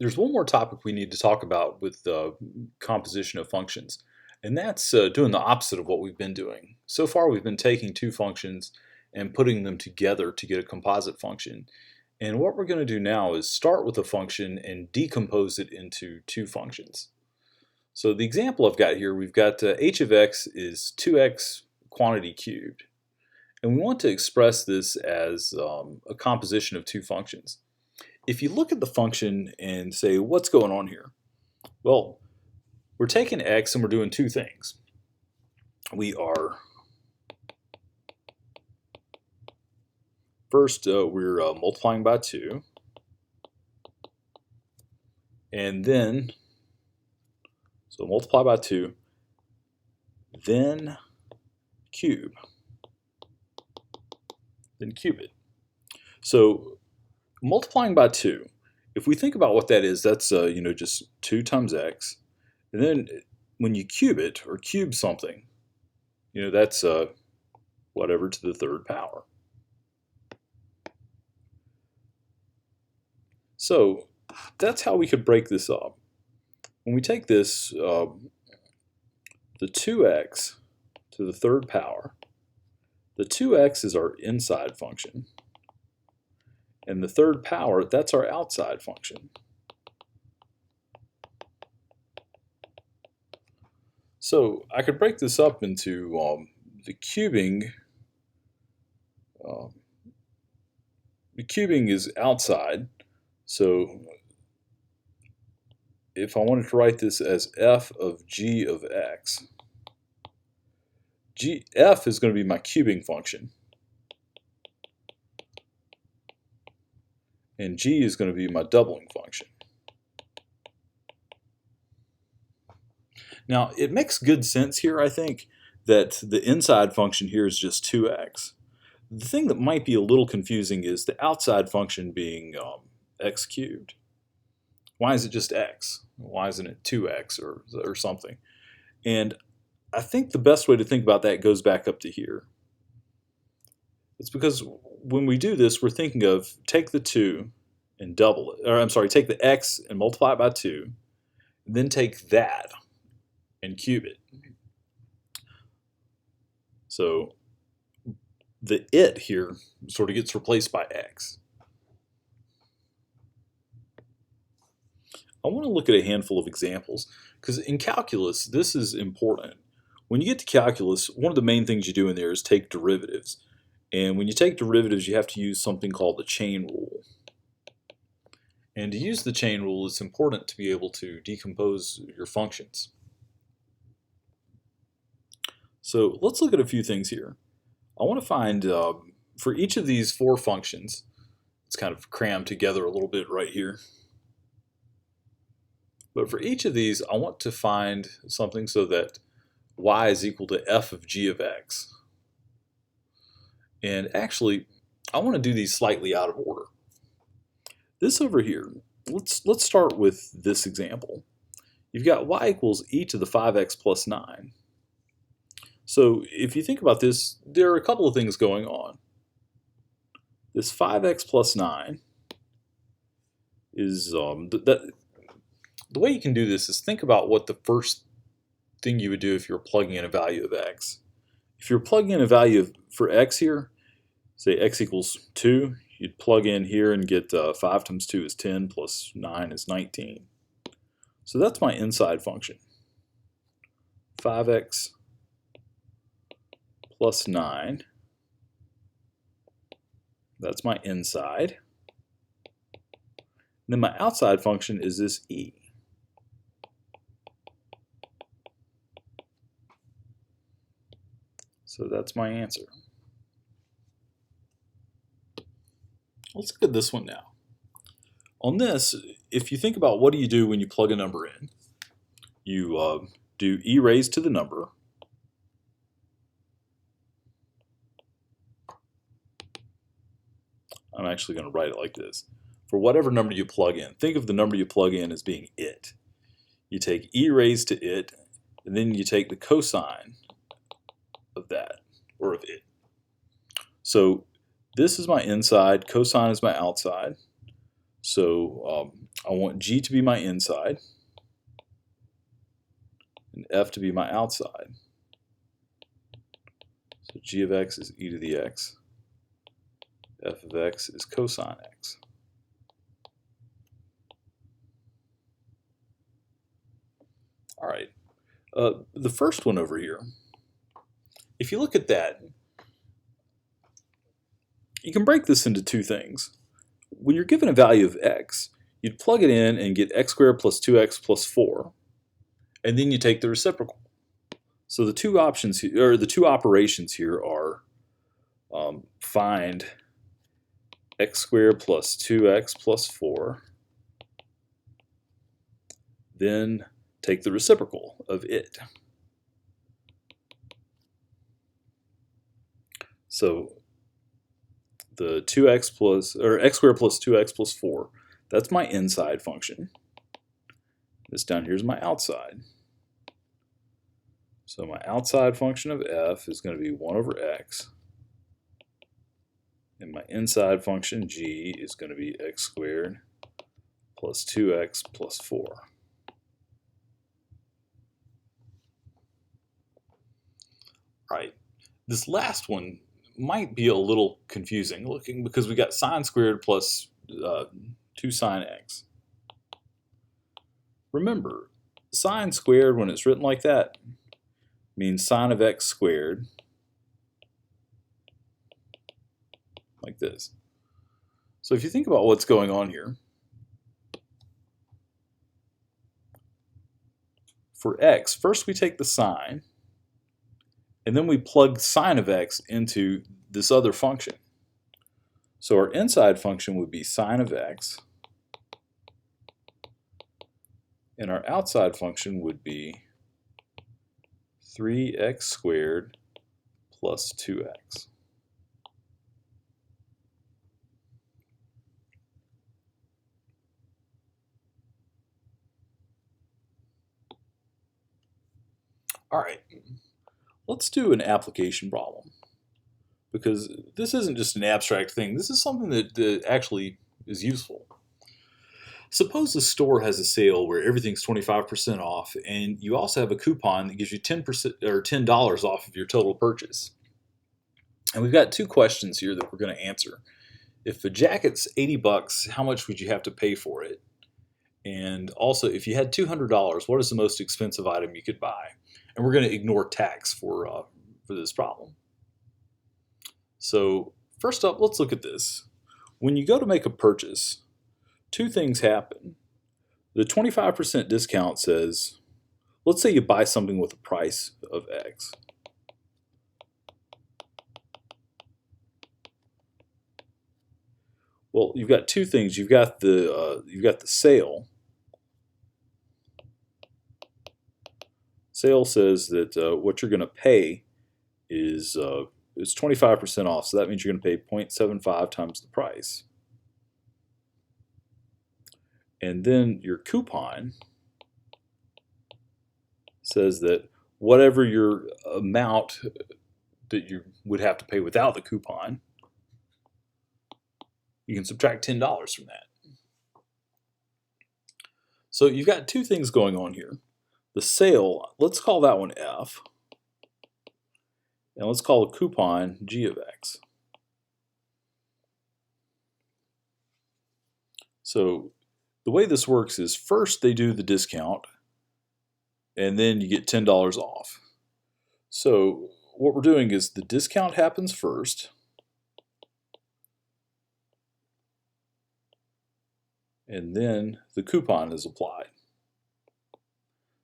There's one more topic we need to talk about with the composition of functions, and that's doing the opposite of what we've been doing. So far, we've been taking two functions and putting them together to get a composite function. And what we're going to do now is start with a function and decompose it into two functions. So the example I've got here, we've got h of x is 2x quantity cubed. And we want to express this as a composition of two functions. If you look at the function and say, what's going on here? Well, we're taking x and we're doing two things. We are, first we're multiplying by 2, and then, so multiply by 2, then cube it. So multiplying by 2, if we think about what that is, that's just 2 times x. And then when you cube it, or cube something, that's whatever to the third power. So that's how we could break this up. When we take this, the 2x to the third power, the 2x is our inside function. And the third power, that's our outside function. So I could break this up into the cubing. The cubing is outside. So if I wanted to write this as f of g of x, f is going to be my cubing function. And g is going to be my doubling function. Now, it makes good sense here, I think, that the inside function here is just 2x. The thing that might be a little confusing is the outside function being x cubed. Why is it just x? Why isn't it 2x or something? And I think the best way to think about that goes back up to here. It's because when we do this, we're thinking of take the 2 and double it. Or I'm sorry, take the x and multiply it by 2, and then take that and cube it. So the it here sort of gets replaced by x. I want to look at a handful of examples, because in calculus, this is important. When you get to calculus, one of the main things you do in there is take derivatives. And when you take derivatives, you have to use something called the chain rule. And to use the chain rule, it's important to be able to decompose your functions. So let's look at a few things here. I want to find, for each of these 4 functions, it's kind of crammed together a little bit right here. But for each of these, I want to find something so that y is equal to f of g of x. And actually, I want to do these slightly out of order. This over here, let's start with this example. You've got y equals e to the 5x plus 9. So if you think about this, there are a couple of things going on. This 5x plus 9 is, the way you can do this is think about what the first thing you would do if you're plugging in a value of x. If you're plugging in a value for x here, say x equals 2, you'd plug in here and get 5 times 2 is 10 plus 9 is 19. So that's my inside function. 5x plus 9. That's my inside. And then my outside function is this e. So that's my answer. Let's look at this one now. On this, if you think about what do you do when you plug a number in, you do e raised to the number. I'm actually going to write it like this. For whatever number you plug in, think of the number you plug in as being it. You take e raised to it, and then you take the cosine of that, or of it. So this is my inside, cosine is my outside. So I want G to be my inside and F to be my outside. So G of X is e to the X. F of X is cosine X. All right. The first one over here, if you look at that, you can break this into two things. When you're given a value of x, you'd plug it in and get x squared plus 2x plus 4, and then you take the reciprocal. So the two options, or the two operations here are find x squared plus 2x plus 4, then take the reciprocal of it. So the 2x plus, or x squared plus 2x plus 4, that's my inside function. This down here is my outside. So my outside function of f is going to be 1 over x. And my inside function g is going to be x squared plus 2x plus 4. Right. This last one might be a little confusing looking because we got sine squared plus 2 sine x. Remember, sine squared, when it's written like that, means sine of x squared, like this. So if you think about what's going on here, for x, first we take the sine, and then we plug sine of x into this other function. So our inside function would be sine of x, and our outside function would be 3x squared plus 2x. All right, let's do an application problem, because this isn't just an abstract thing. This is something that actually is useful. Suppose the store has a sale where everything's 25% off, and you also have a coupon that gives you 10% or $10 off of your total purchase. And we've got two questions here that we're going to answer. If the jacket's 80 bucks, how much would you have to pay for it? And also, if you had $200, what is the most expensive item you could buy? And we're going to ignore tax for this problem. So first up, let's look at this. When you go to make a purchase, two things happen. The 25% discount says, let's say you buy something with a price of X. Well, you've got two things. You've got the sale. Sale says that what you're going to pay is 25% off. So that means you're going to pay 0.75 times the price. And then your coupon says that whatever your amount that you would have to pay without the coupon, you can subtract $10 from that. So you've got two things going on here. The sale, let's call that one F. And let's call the coupon G of X. So the way this works is first they do the discount, and then you get $10 off. So what we're doing is the discount happens first, and then the coupon is applied.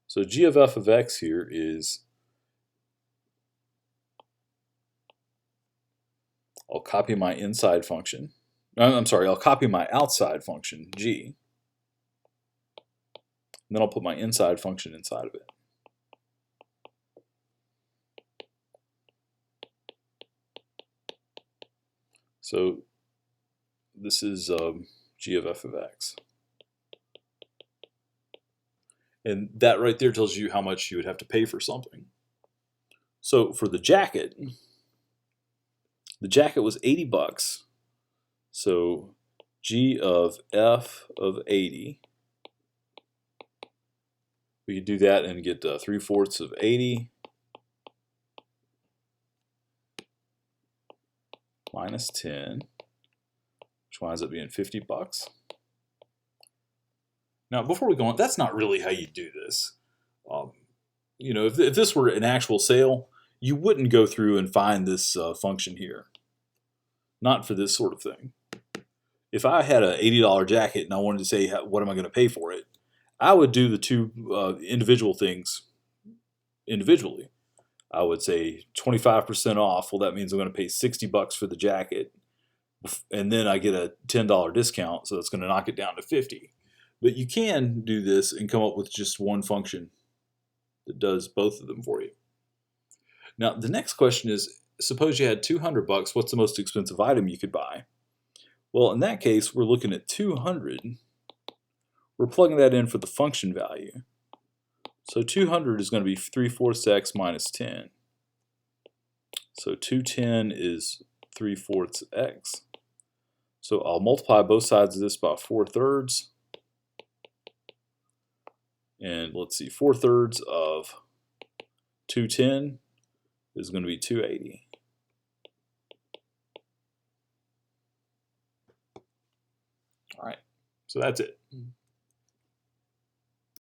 So G of F of X here is, I'll copy my inside function. I'm sorry, I'll copy my outside function, G. And then I'll put my inside function inside of it. So this is G of F of X. And that right there tells you how much you would have to pay for something. So for the jacket was 80 bucks. So g of f of 80. We could do that and get 3/4 of 80 minus 10, which winds up being $50. Now, before we go on, that's not really how you do this. You know, if this were an actual sale, you wouldn't go through and find this function here. Not for this sort of thing. If I had an $80 jacket and I wanted to say, what am I going to pay for it? I would do the two individual things individually. I would say 25% off. Well, that means I'm going to pay $60 for the jacket. And then I get a $10 discount, so that's going to knock it down to $50. But you can do this and come up with just one function that does both of them for you. Now, the next question is, suppose you had $200, what's the most expensive item you could buy? Well, in that case, we're looking at 200. We're plugging that in for the function value. So 200 is going to be 3/4 x minus 10. So 210 is 3/4 x. So I'll multiply both sides of this by 4/3. And let's see, 4/3 of 210 is going to be 280. All right, so that's it.